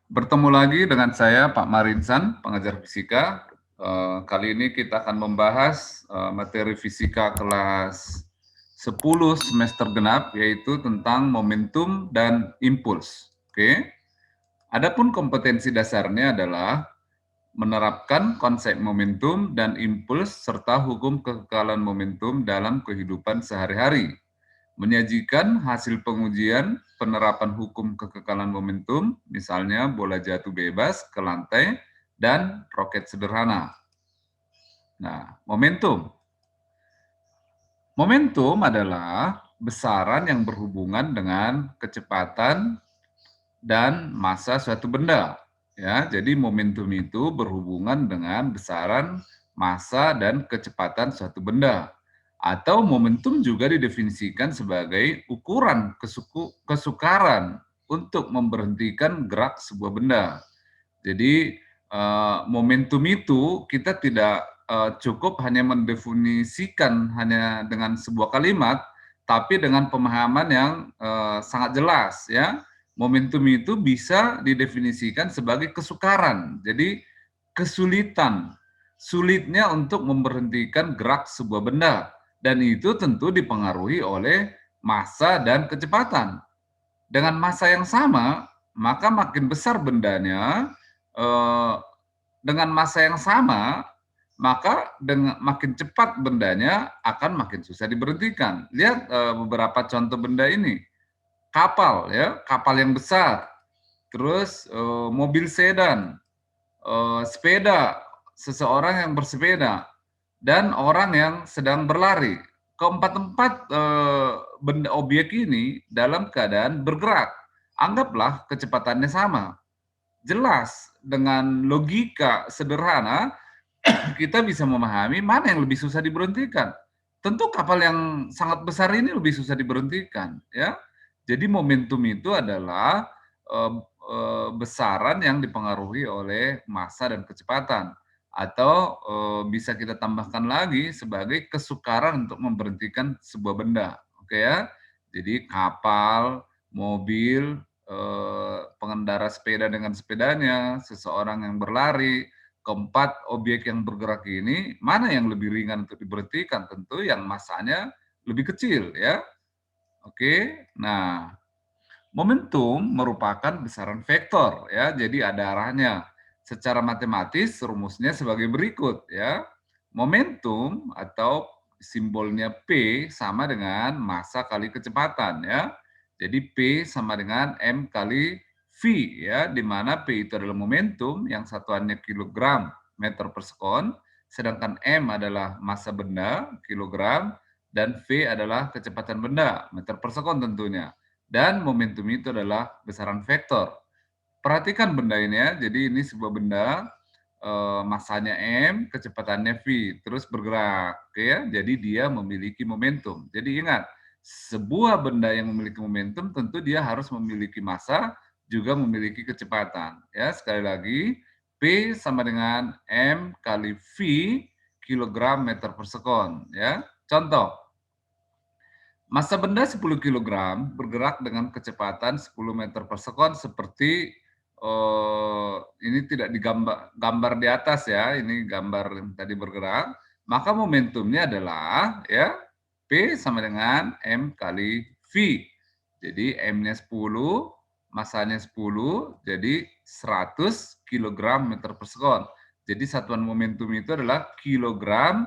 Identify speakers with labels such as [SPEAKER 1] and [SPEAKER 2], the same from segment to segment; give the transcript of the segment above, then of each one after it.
[SPEAKER 1] Bertemu lagi dengan saya Pak Marinsan, pengajar fisika. Kali ini kita akan membahas materi fisika kelas 10 semester genap, yaitu tentang momentum dan impuls. Oke. Adapun kompetensi dasarnya adalah menerapkan konsep momentum dan impuls serta hukum kekekalan momentum dalam kehidupan sehari-hari, menyajikan hasil pengujian penerapan hukum kekekalan momentum, misalnya bola jatuh bebas ke lantai dan roket sederhana. Nah, momentum. Momentum adalah besaran yang berhubungan dengan kecepatan dan massa suatu benda. Ya, jadi momentum itu berhubungan dengan besaran, massa, dan kecepatan suatu benda. Atau momentum juga didefinisikan sebagai ukuran kesukaran untuk memberhentikan gerak sebuah benda. Jadi momentum itu kita tidak cukup hanya mendefinisikan hanya dengan sebuah kalimat, tapi dengan pemahaman yang sangat jelas ya. Momentum itu bisa didefinisikan sebagai kesukaran. Jadi kesulitan, sulitnya untuk memberhentikan gerak sebuah benda, dan itu tentu dipengaruhi oleh massa dan kecepatan. Dengan massa yang sama, maka makin besar bendanya, eh, dengan massa yang sama, maka dengan makin cepat bendanya akan makin susah diberhentikan. Lihat beberapa contoh benda ini. Kapal ya, kapal yang besar, terus mobil sedan, sepeda, seseorang yang bersepeda, dan orang yang sedang berlari. Keempat-empat benda objek ini dalam keadaan bergerak. Anggaplah kecepatannya sama. Jelas dengan logika sederhana kita bisa memahami mana yang lebih susah diberhentikan. Tentu kapal yang sangat besar ini lebih susah diberhentikan, ya. Jadi momentum itu adalah besaran yang dipengaruhi oleh massa dan kecepatan, atau bisa kita tambahkan lagi sebagai kesukaran untuk memberhentikan sebuah benda. Oke ya. Jadi kapal, mobil, pengendara sepeda dengan sepedanya, seseorang yang berlari, keempat objek yang bergerak ini, mana yang lebih ringan untuk diberhentikan? Tentu yang massanya lebih kecil ya. Oke. Nah, momentum merupakan besaran vektor ya, jadi ada arahnya. Secara matematis rumusnya sebagai berikut ya. Momentum atau simbolnya P sama dengan massa kali kecepatan ya. Jadi P sama dengan M kali V ya, di mana P itu adalah momentum yang satuannya kilogram meter per sekon, sedangkan M adalah massa benda kilogram dan V adalah kecepatan benda meter per sekon tentunya. Dan momentum itu adalah besaran vektor. Perhatikan benda ini ya, jadi ini sebuah benda, massanya M, kecepatannya V, terus bergerak, oke ya. Jadi dia memiliki momentum. Jadi ingat, sebuah benda yang memiliki momentum tentu dia harus memiliki massa, juga memiliki kecepatan. Ya, sekali lagi, P sama dengan M kali V kilogram meter per sekon. Ya, contoh, massa benda 10 kilogram bergerak dengan kecepatan 10 meter per sekon seperti ini tidak digambar gambar di atas ya, ini gambar yang tadi bergerak, maka momentumnya adalah ya P sama dengan M kali V. Jadi M-nya 10, massanya 10, jadi 100 kilogram meter per sekon. Jadi satuan momentum itu adalah kilogram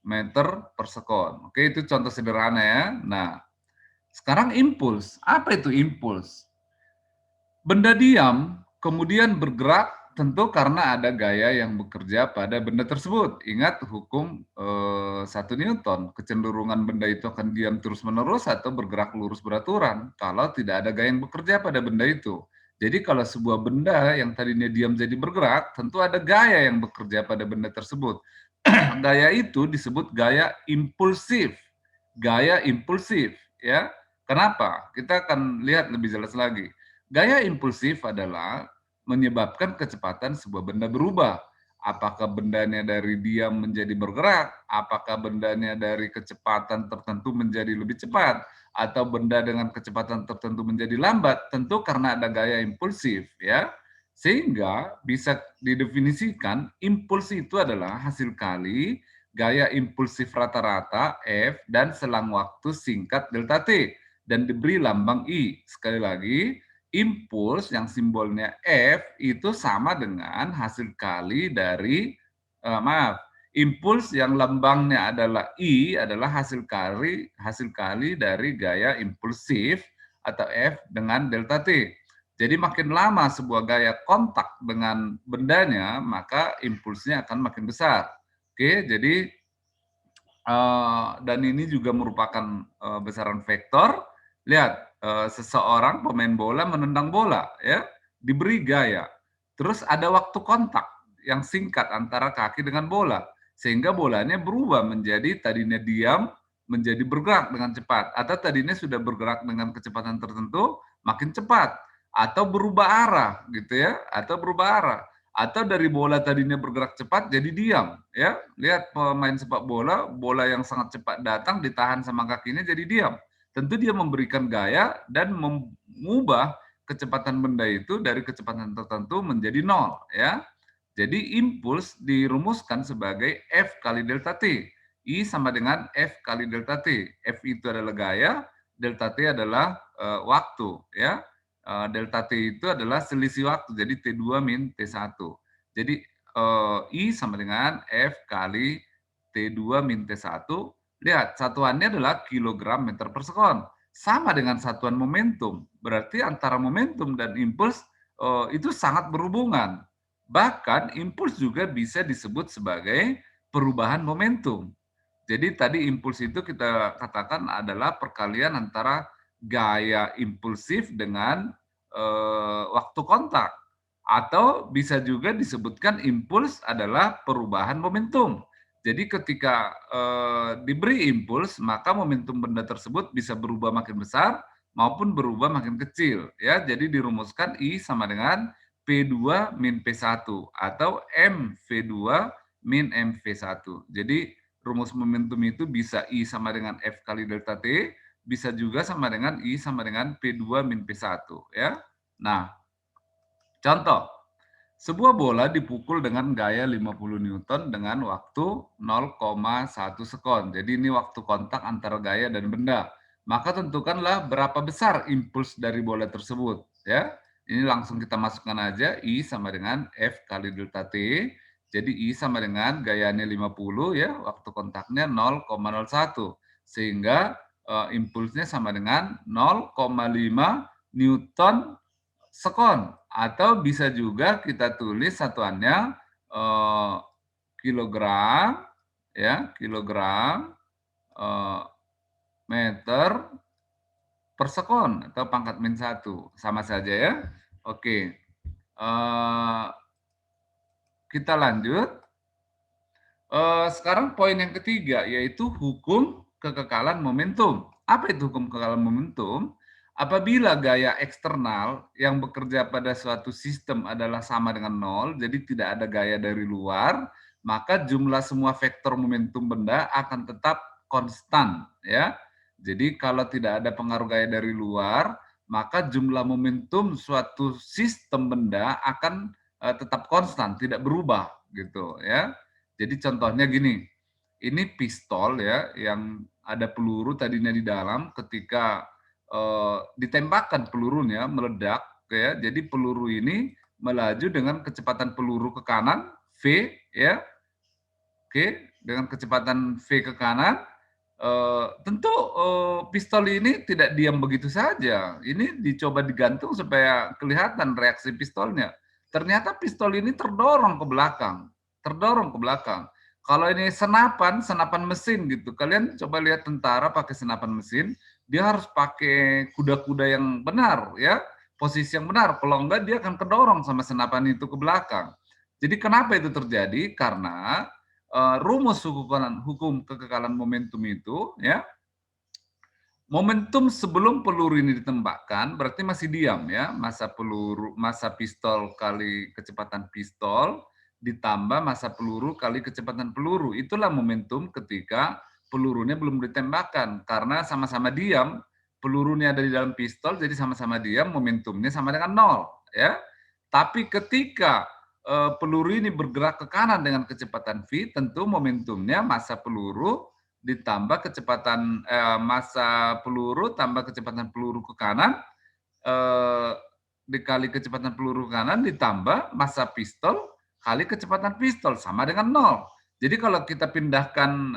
[SPEAKER 1] meter per sekon. Oke, itu contoh sederhana ya. Nah, sekarang impuls. Apa itu impuls? Benda diam kemudian bergerak tentu karena ada gaya yang bekerja pada benda tersebut. Ingat hukum 1 Newton, kecenderungan benda itu akan diam terus-menerus atau bergerak lurus beraturan kalau tidak ada gaya yang bekerja pada benda itu. Jadi kalau sebuah benda yang tadinya diam jadi bergerak, tentu ada gaya yang bekerja pada benda tersebut. Gaya itu disebut gaya impulsif. Gaya impulsif, ya. Kenapa? Kita akan lihat lebih jelas lagi. Gaya impulsif adalah menyebabkan kecepatan sebuah benda berubah. Apakah bendanya dari diam menjadi bergerak, apakah bendanya dari kecepatan tertentu menjadi lebih cepat, atau benda dengan kecepatan tertentu menjadi lambat, tentu karena ada gaya impulsif, ya. Sehingga bisa didefinisikan impuls itu adalah hasil kali gaya impulsif rata-rata F dan selang waktu singkat delta T dan diberi lambang I. Sekali lagi, impuls yang simbolnya F itu sama dengan hasil kali dari impuls yang lambangnya adalah I adalah hasil kali dari gaya impulsif atau F dengan delta T. Jadi makin lama sebuah gaya kontak dengan bendanya, maka impulsnya akan makin besar. Oke, jadi dan ini juga merupakan besaran vektor. Lihat, seseorang pemain bola menendang bola, ya, diberi gaya. Terus ada waktu kontak yang singkat antara kaki dengan bola, sehingga bolanya berubah menjadi tadinya diam menjadi bergerak dengan cepat, atau tadinya sudah bergerak dengan kecepatan tertentu makin cepat, atau berubah arah, gitu ya, atau berubah arah. Atau dari bola tadinya bergerak cepat jadi diam, ya. Lihat pemain sepak bola, bola yang sangat cepat datang ditahan sama kakinya jadi diam. Tentu dia memberikan gaya dan mengubah kecepatan benda itu dari kecepatan tertentu menjadi nol, ya. Jadi impuls dirumuskan sebagai F kali delta T. I sama dengan F kali delta T. F itu adalah gaya, delta T adalah waktu, ya. Delta T itu adalah selisih waktu, jadi T2 min T1. Jadi I sama dengan F kali T2 min T1. Lihat, satuannya adalah kilogram meter per sekon. Sama dengan satuan momentum. Berarti antara momentum dan impuls itu sangat berhubungan. Bahkan impuls juga bisa disebut sebagai perubahan momentum. Jadi tadi impuls itu kita katakan adalah perkalian antara gaya impulsif dengan waktu kontak. Atau bisa juga disebutkan impuls adalah perubahan momentum. Jadi ketika diberi impuls, maka momentum benda tersebut bisa berubah makin besar maupun berubah makin kecil. Ya, jadi dirumuskan I sama dengan P2 min P1 atau MV2 min MV1. Jadi rumus momentum itu bisa I sama dengan F kali delta T, bisa juga sama dengan I sama dengan P2 min P1, ya. Nah, contoh, sebuah bola dipukul dengan gaya 50 Newton dengan waktu 0,1 sekon. Jadi ini waktu kontak antara gaya dan benda. Maka tentukanlah berapa besar impuls dari bola tersebut, ya. Ini langsung kita masukkan aja I sama dengan F kali delta T. Jadi I sama dengan gayanya 50, ya, waktu kontaknya 0,01. Sehingga impulsnya sama dengan 0,5 Newton sekon, atau bisa juga kita tulis satuannya kilogram, ya, kilogram meter per sekon atau pangkat min 1, sama saja, ya. Oke, kita lanjut. Sekarang poin yang ketiga yaitu hukum kekekalan momentum. Apa itu hukum kekekalan momentum? Apabila gaya eksternal yang bekerja pada suatu sistem adalah sama dengan nol, jadi tidak ada gaya dari luar, maka jumlah semua vektor momentum benda akan tetap konstan, ya. Jadi kalau tidak ada pengaruh gaya dari luar, maka jumlah momentum suatu sistem benda akan tetap konstan, tidak berubah, gitu, ya. Jadi contohnya gini, ini pistol, ya, yang ada peluru tadinya di dalam, ketika ditembakkan pelurunya meledak, ya. Jadi peluru ini melaju dengan kecepatan peluru ke kanan V, ya. Oke, dengan kecepatan V ke kanan, tentu pistol ini tidak diam begitu saja. Ini dicoba digantung supaya kelihatan reaksi pistolnya. Ternyata pistol ini terdorong ke belakang, terdorong ke belakang. Kalau ini senapan, senapan mesin gitu. Kalian coba lihat tentara pakai senapan mesin, dia harus pakai kuda-kuda yang benar, ya, posisi yang benar. Kalau enggak dia akan kedorong sama senapan itu ke belakang. Jadi kenapa itu terjadi? Karena rumus hukum kekekalan momentum itu, ya, momentum sebelum peluru ini ditembakkan berarti masih diam, ya, masa pistol kali kecepatan pistol ditambah masa peluru kali kecepatan peluru, itulah momentum ketika pelurunya belum ditembakkan. Karena sama-sama diam, pelurunya ada di dalam pistol jadi sama-sama diam, momentumnya sama dengan nol, ya. Tapi ketika peluru ini bergerak ke kanan dengan kecepatan v, tentu momentumnya massa peluru ditambah kecepatan massa peluru tambah kecepatan peluru ke kanan dikali kecepatan peluru kanan ditambah massa pistol kali kecepatan pistol sama dengan 0. Jadi kalau kita pindahkan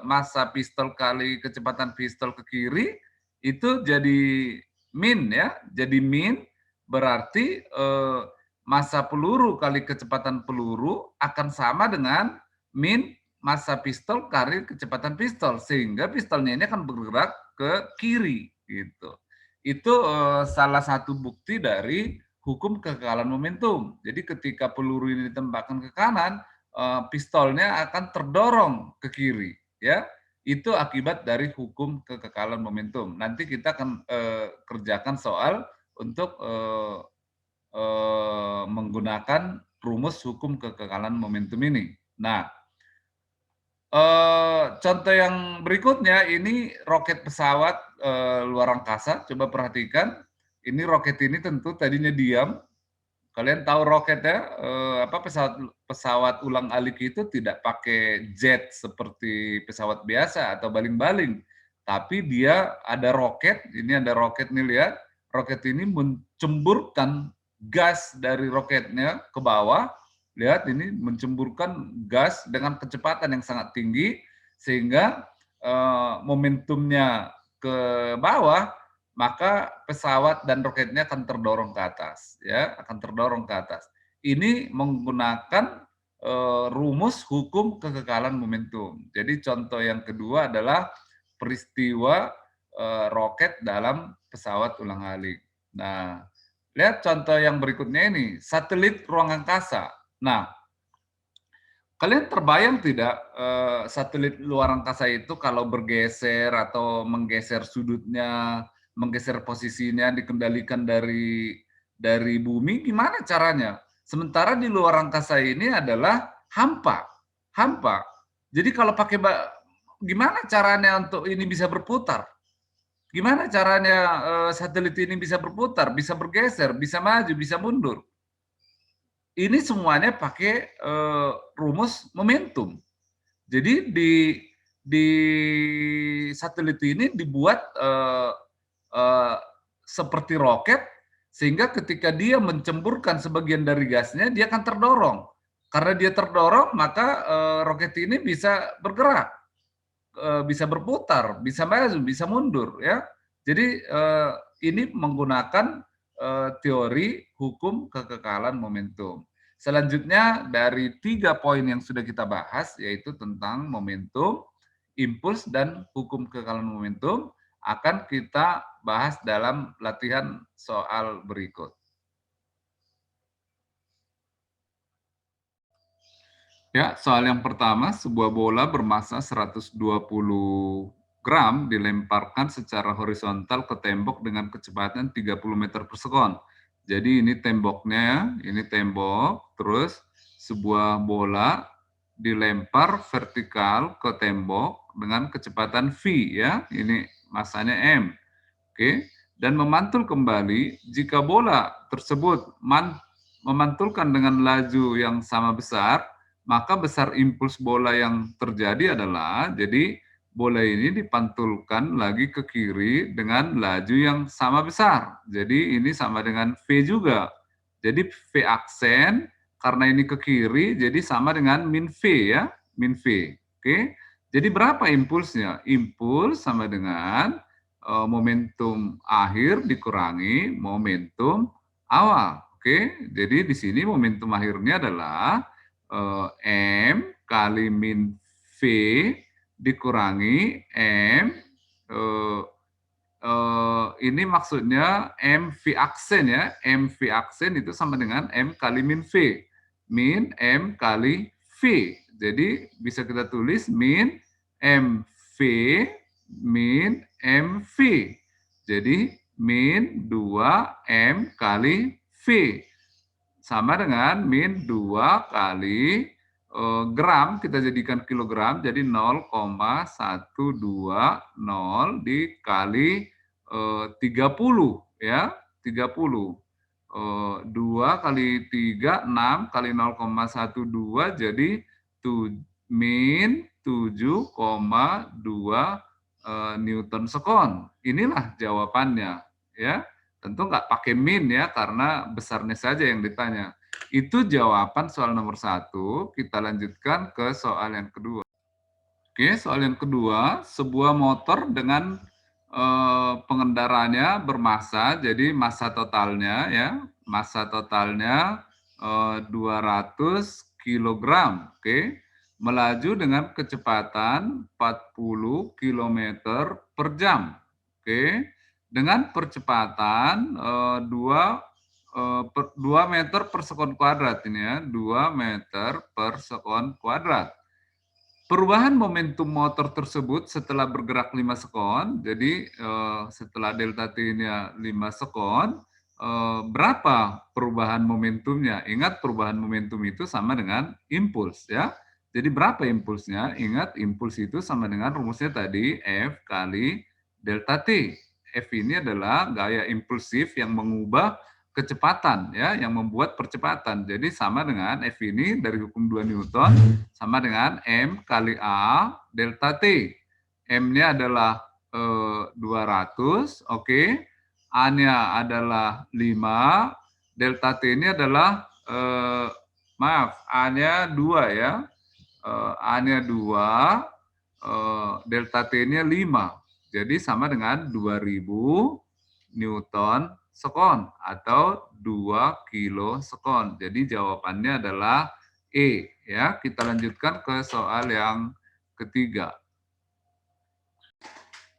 [SPEAKER 1] massa pistol kali kecepatan pistol ke kiri itu jadi min ya, jadi min berarti massa peluru kali kecepatan peluru akan sama dengan min massa pistol kali kecepatan pistol sehingga pistolnya ini akan bergerak ke kiri gitu. Itu salah satu bukti dari hukum kekekalan momentum. Jadi ketika peluru ini ditembakkan ke kanan, pistolnya akan terdorong ke kiri, ya. Itu akibat dari hukum kekekalan momentum. Nanti kita akan kerjakan soal untuk menggunakan rumus hukum kekekalan momentum ini. Nah, contoh yang berikutnya ini roket pesawat luar angkasa. Coba perhatikan, ini roket ini tentu tadinya diam. Kalian tahu roket ya, pesawat ulang-alik itu tidak pakai jet seperti pesawat biasa atau baling-baling, tapi dia ada roket. Ini ada roket nih, lihat. Roket ini mencemburkan gas dari roketnya ke bawah. Lihat ini mencemburkan gas dengan kecepatan yang sangat tinggi sehingga momentumnya ke bawah, maka pesawat dan roketnya akan terdorong ke atas, ya, akan terdorong ke atas. Ini menggunakan rumus hukum kekekalan momentum. Jadi contoh yang kedua adalah peristiwa roket dalam pesawat ulang-alik. Nah, lihat contoh yang berikutnya ini, satelit ruang angkasa. Nah, kalian terbayang tidak satelit luar angkasa itu kalau bergeser atau menggeser sudutnya, menggeser posisinya dikendalikan dari bumi, gimana caranya? Sementara di luar angkasa ini adalah hampa, hampa. Jadi kalau pakai gimana caranya untuk ini bisa berputar? Gimana caranya satelit ini bisa berputar, bisa bergeser, bisa maju, bisa mundur? Ini semuanya pakai rumus momentum. Jadi di satelit ini dibuat seperti roket, sehingga ketika dia mencemburkan sebagian dari gasnya, dia akan terdorong. Karena dia terdorong, maka roket ini bisa bergerak, bisa berputar, bisa maju, bisa mundur, ya. Jadi ini menggunakan teori hukum kekekalan momentum. Selanjutnya dari 3 poin yang sudah kita bahas, yaitu tentang momentum, impuls, dan hukum kekekalan momentum, akan kita bahas dalam latihan soal berikut. Ya, soal yang pertama, sebuah bola bermassa 120 gram dilemparkan secara horizontal ke tembok dengan kecepatan 30 meter per sekon. Jadi ini temboknya, ini tembok, terus sebuah bola dilempar vertikal ke tembok dengan kecepatan v, ya, ini massanya m. Oke, dan memantul kembali jika bola tersebut memantulkan dengan laju yang sama besar, maka besar impuls bola yang terjadi adalah, jadi bola ini dipantulkan lagi ke kiri dengan laju yang sama besar. Jadi ini sama dengan V juga. Jadi V aksen, karena ini ke kiri, jadi sama dengan min V, ya, min V. Oke, jadi berapa impulsnya? Impuls sama dengan momentum akhir dikurangi momentum awal. Oke, jadi di sini momentum akhirnya adalah M kali min V dikurangi M, ini maksudnya M V aksen, ya, M V aksen itu sama dengan M kali min V, min M kali V. Jadi bisa kita tulis min M V min M V. Jadi min 2M kali V. Sama dengan min 2 kali gram, kita jadikan kilogram, jadi 0,120 dikali 30, ya, 30. 2 kali 3, 6 kali 0,12 jadi min 7,2 Newton sekon. Inilah jawabannya, ya. Tentu nggak pakai min ya, karena besarnya saja yang ditanya. Itu jawaban soal nomor 1. Kita lanjutkan ke soal yang kedua. Oke, soal yang kedua, sebuah motor dengan pengendaranya bermassa, jadi massa totalnya ya, massa totalnya 200 kilogram, oke, melaju dengan kecepatan 40 kilometer per jam, oke, dengan percepatan 2 meter per sekon kuadrat ini ya, 2 meter per sekon kuadrat. Perubahan momentum motor tersebut setelah bergerak 5 sekon, jadi setelah delta T-nya 5 sekon, berapa perubahan momentumnya? Ingat perubahan momentum itu sama dengan impuls ya. Jadi berapa impulsnya? Ingat impuls itu sama dengan rumusnya tadi F kali delta T. F ini adalah gaya impulsif yang mengubah kecepatan ya, yang membuat percepatan. Jadi sama dengan F ini dari hukum 2 Newton sama dengan M kali A delta T. M-nya adalah 200, oke. A-nya adalah 5, delta T-nya adalah maaf, A-nya 2 ya. A-nya 2, delta T-nya 5. Jadi sama dengan 2000 Newton sekon atau 2 kilo sekon. Jadi jawabannya adalah E ya. Kita lanjutkan ke soal yang ketiga.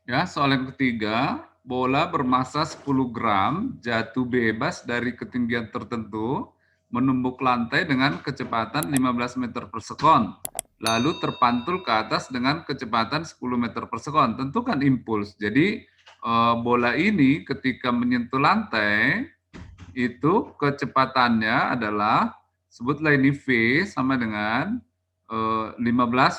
[SPEAKER 1] Ya, soal yang ketiga, bola bermassa 10 gram jatuh bebas dari ketinggian tertentu menumbuk lantai dengan kecepatan 15 meter per sekon. Lalu terpantul ke atas dengan kecepatan 10 meter per sekon. Tentukan impuls. Jadi bola ini ketika menyentuh lantai itu kecepatannya adalah, sebutlah ini V sama dengan 15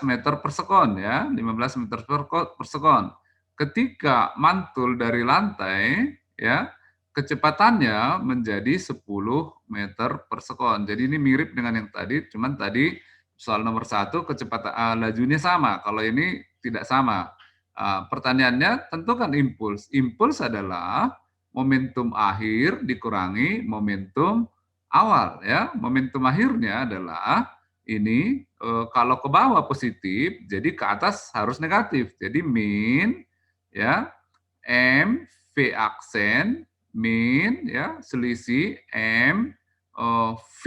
[SPEAKER 1] meter per sekon ya, 15 meter per sekon. Ketika mantul dari lantai ya, kecepatannya menjadi 10 meter per sekon. Jadi ini mirip dengan yang tadi, cuman tadi soal nomor 1 kecepatan lajunya sama, kalau ini tidak sama. Pertanyaannya tentukan impuls. Impuls adalah momentum akhir dikurangi momentum awal ya. Momentum akhirnya adalah ini kalau ke bawah positif, jadi ke atas harus negatif. Jadi min ya M V aksen min ya selisih M V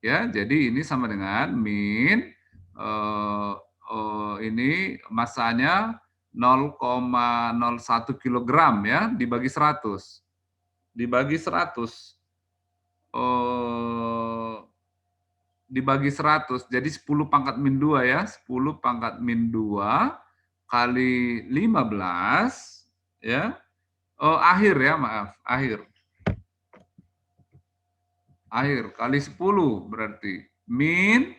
[SPEAKER 1] ya. Jadi ini sama dengan min ini massanya 0,01 kilogram ya dibagi 100. Dibagi 100 dibagi 100 jadi 10 pangkat min 2 ya, 10 pangkat min 2 kali 15 ya. Akhir ya, maaf, akhir. Akhir kali 10 berarti min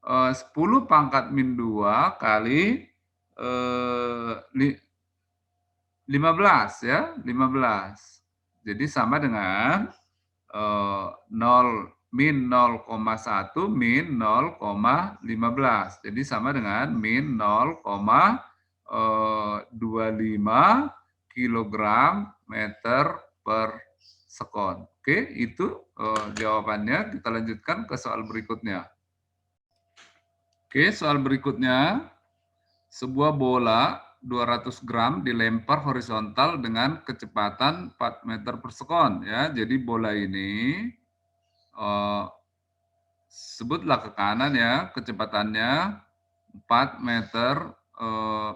[SPEAKER 1] 10 pangkat min 2 kali 15 ya, 15. Jadi sama dengan 0 min 0,1 min 0,15. Jadi sama dengan min 0,25 kilogram meter per sekon. Oke, itu jawabannya. Kita lanjutkan ke soal berikutnya. Oke, soal berikutnya. Sebuah bola 200 gram dilempar horizontal dengan kecepatan 4 meter per sekon ya. Jadi bola ini sebutlah ke kanan ya, kecepatannya 4 meter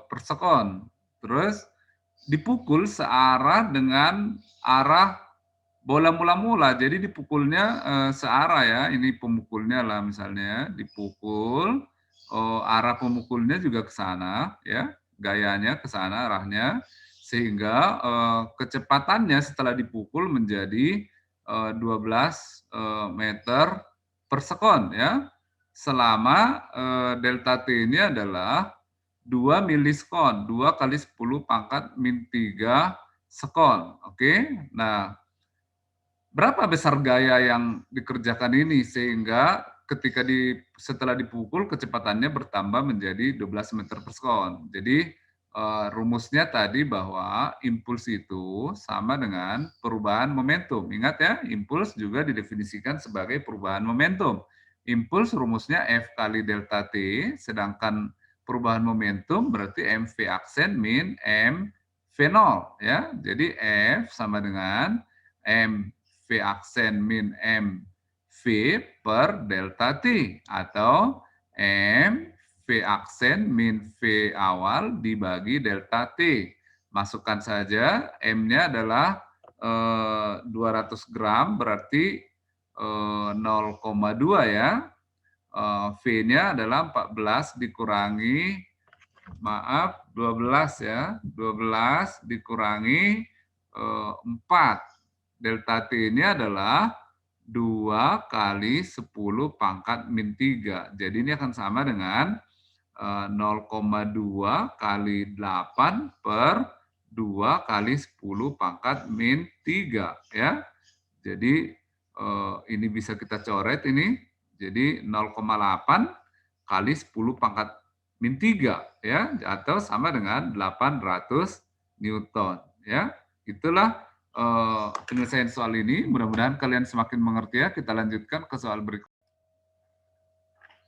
[SPEAKER 1] per sekon. Terus dipukul searah dengan arah bola mula-mula. Jadi dipukulnya searah ya. Ini pemukulnya lah misalnya, dipukul, arah pemukulnya juga ke sana ya. Gayanya ke sana arahnya, sehingga kecepatannya setelah dipukul menjadi 12 meter per sekon ya, selama delta T ini adalah 2 milisekon, 2 kali 10 pangkat min 3 sekon. Oke, nah berapa besar gaya yang dikerjakan ini sehingga ketika setelah dipukul kecepatannya bertambah menjadi 12 meter per sekon. Jadi rumusnya tadi bahwa impuls itu sama dengan perubahan momentum. Ingat ya, impuls juga didefinisikan sebagai perubahan momentum. Impuls rumusnya F kali delta T, sedangkan perubahan momentum berarti MV aksen min M V0 ya. Jadi F sama dengan M V aksen min M V per delta T atau M V aksen min V awal dibagi delta T. Masukkan saja, M-nya adalah 200 gram berarti 0,2 ya. V-nya adalah 14 dikurangi, maaf 12 ya, 12 dikurangi 4. Delta T ini adalah 2 kali 10 pangkat min 3. Jadi ini akan sama dengan 0,2 kali 8 per 2 kali 10 pangkat min 3 ya. Jadi ini bisa kita coret ini. Jadi 0,8 kali 10 pangkat min 3 ya, atau sama dengan 800 Newton ya. Itulah penyelesaian soal ini. Mudah-mudahan kalian semakin mengerti ya. Kita lanjutkan ke soal berikut.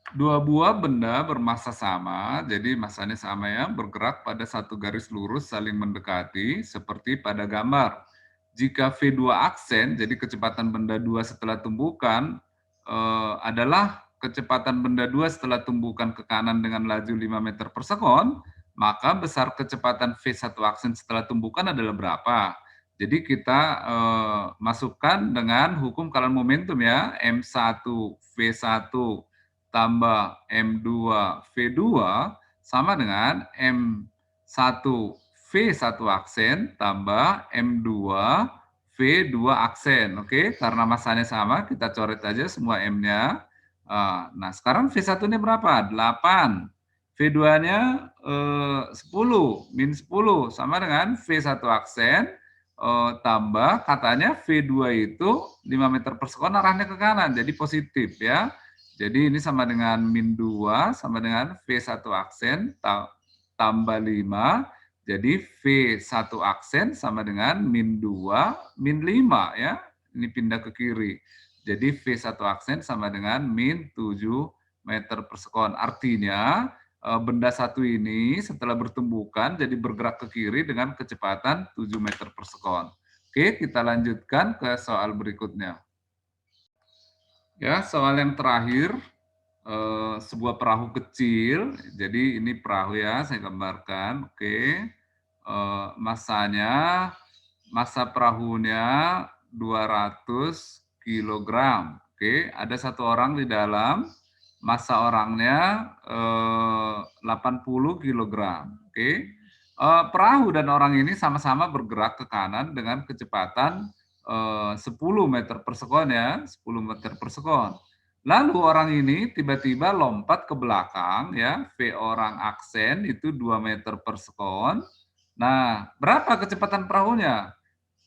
[SPEAKER 1] Dua buah benda bermassa sama, jadi massanya sama ya, bergerak pada satu garis lurus saling mendekati seperti pada gambar. Jika V2 aksen, jadi kecepatan benda 2 setelah tumbukan adalah kecepatan benda 2 setelah tumbukan ke kanan dengan laju 5 meter per sekon, maka besar kecepatan V1 aksen setelah tumbukan adalah berapa? Jadi kita masukkan dengan hukum kalian momentum ya, M1 V1 tambah M2 V2 sama dengan M1 V1 aksen tambah M2 V2 aksen. Oke, karena massanya sama, kita coret aja semua M-nya. Nah, sekarang V1 ini berapa? 8. V2-nya 10, min 10, sama dengan V1 aksen tambah katanya V2 itu 5 meter per sekon arahnya ke kanan, jadi positif ya. Jadi ini sama dengan min 2 sama dengan V1 aksen tambah 5. Jadi V1 aksen sama dengan min 2 min 5 ya. Ini pindah ke kiri. Jadi V1 aksen sama dengan min 7 meter per sekon. Artinya benda satu ini setelah bertumbukan jadi bergerak ke kiri dengan kecepatan 7 meter per sekon. Oke, kita lanjutkan ke soal berikutnya. Ya, soal yang terakhir, sebuah perahu kecil. Jadi ini perahu ya, saya gambarkan. Oke, massa perahunya 200 kilogram. Oke, ada satu orang di dalam, massa orangnya 80 kilogram. Oke, perahu dan orang ini sama-sama bergerak ke kanan dengan kecepatan 10 meter per sekon ya, 10 meter per sekon. Lalu orang ini tiba-tiba lompat ke belakang ya, V orang aksen itu 2 meter per sekon. Nah, berapa kecepatan perahunya?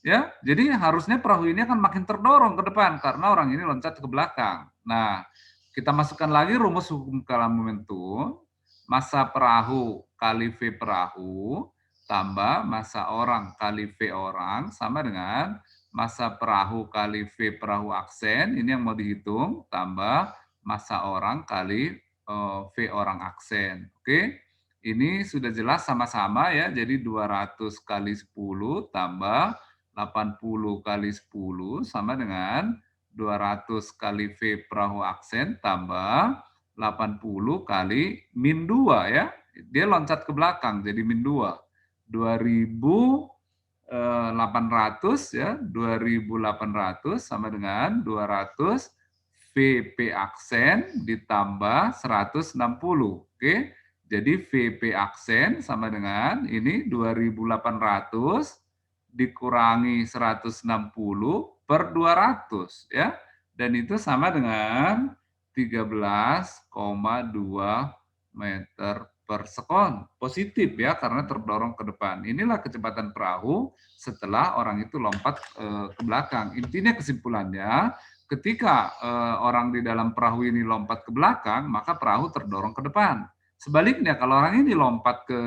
[SPEAKER 1] Ya, jadi harusnya perahu ini akan makin terdorong ke depan karena orang ini loncat ke belakang. Nah, kita masukkan lagi rumus hukum kalam momentum, massa perahu kali V perahu tambah massa orang kali V orang sama dengan massa perahu kali V perahu aksen, ini yang mau dihitung, tambah massa orang kali V orang aksen. Oke, ini sudah jelas sama-sama ya, jadi 200 kali 10 tambah 80 kali 10 sama dengan 200 kali V perahu aksen tambah 80 kali min 2 ya. Dia loncat ke belakang jadi min 2. 2.800 ya, 2.800 sama dengan 200 VP aksen ditambah 160. Oke, jadi VP aksen sama dengan ini 2.800 dikurangi 160 per 200 ya. Dan itu sama dengan 13,2 meter per sekon, positif ya karena terdorong ke depan. Inilah kecepatan perahu setelah orang itu lompat ke belakang. Intinya kesimpulannya, ketika orang di dalam perahu ini lompat ke belakang, maka perahu terdorong ke depan. Sebaliknya kalau orang ini lompat ke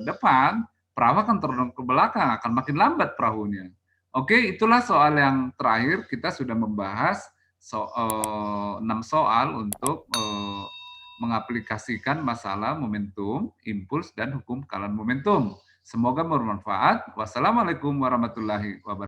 [SPEAKER 1] depan, perahu akan terdorong ke belakang, akan makin lambat perahunya. Oke, itulah soal yang terakhir. Kita sudah membahas 6 soal untuk mengaplikasikan masalah momentum, impuls, dan hukum kekalahan momentum. Semoga bermanfaat. Wassalamualaikum warahmatullahi wabarakatuh.